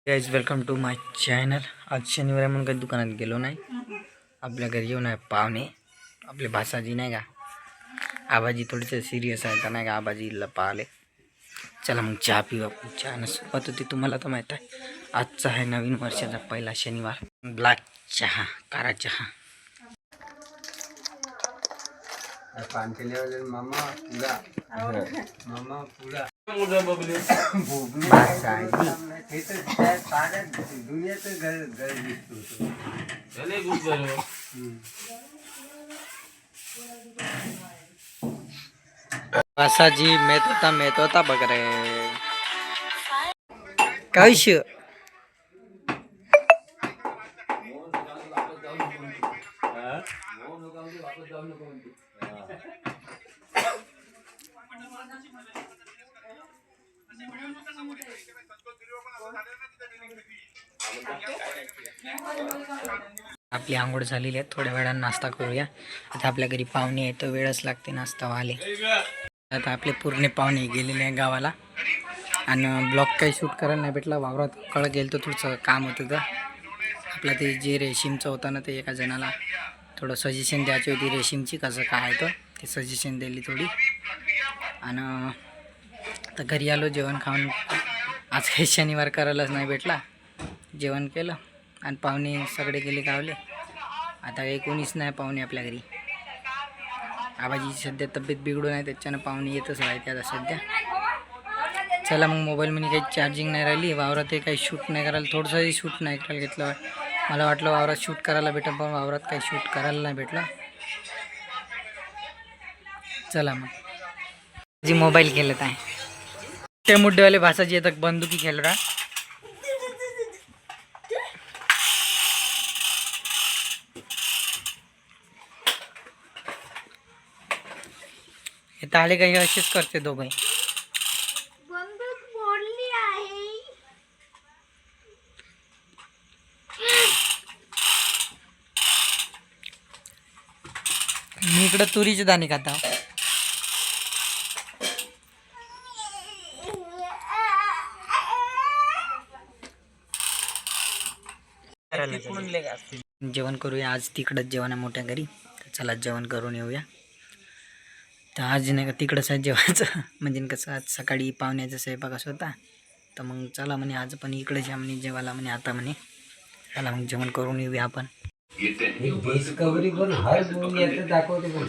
Guys welcome to my channel. आज शनिवार म्हणून काही दुकानात गेलो नाही। आपल्या घरी येऊन आहे पाहुणे, आपले भासाजी नाही का, आबाजी थोडेसे सिरियस आहे तर नाही का, आबाजीला पाहिले। चला मग चहा पिऊ आपण। चहा सुरुवात होती तुम्हाला तर माहीत आहे, आजचा आहे नवीन वर्षाचा पहिला शनिवार। ब्लॅक चहा, काळा चहा। मामा पूरा मामा पूरा भासाजी मेत होता बघ रे काहीश। आपली आंघोळ झालेली आहे, थोड्या वेळानं नाश्ता करूया। आता आपल्या घरी पाहुणे आहे तर वेळच लागते नाश्ता व्हायला। आता आपले पूर्ण पाहुणे गेलेले आहे गावाला आणि ब्लॉग काही शूट करायला नाही भेटला। वावरात कळ गेलं तर थोडंसं काम होतं तर आपला ते जे रेशीमचं होतं ना, ते एका जणाला थोडं सजेशन द्यायची होती रेशीमची, कसं काय तर ते सजेशन दिली थोडी। आणि आता घरी आलो, जेवण खाऊन। आज काही शनिवार करायलाच नाही भेटला, जेवण केलं आणि पाहुणे सगळे गेले गावले। आता काही कोणीच नाही पाहुणे आपल्या घरी। आबाजीची सध्या तब्येत बिघडून आहे, त्याच्यानं पाहुणे येतच राहते आता सध्या। चला मग मोबाईलमध्ये काही चार्जिंग नाही राहिली, वावरात काही शूट नाही करायला, थोडंसंही शूट नाही करायला घेतलं। मला वाटलं वावरात शूट करायला भेटेल, पण वावरात काही शूट करायला नाही भेटलं। चला मग जी मोबाईल खेळत आहे ते मुड्डेवाले भाषाची येतात, बंदुकी खेळ रहा। हे ताले काही असेच करते दोघे। बंदूक फोडली आहे। मी इकडे तुरीचे दाणे खाता। जेवण करूया आज, तिकडच जेवण आहे मोठ्या घरी। तर चला जेवण करून येऊया। तर आज नाही का तिकडंच आहे जेवायचं म्हणजे कसं आज सकाळी पाहुण्याचा स्वयंपाक असं होता, तर मग चला म्हणे आज पण इकडेच या म्हणे जेवायला म्हणे आता म्हणे। चला मग जेवण करून येऊया आपण। डिस्कवरी पण हर मूवी दाखवते पण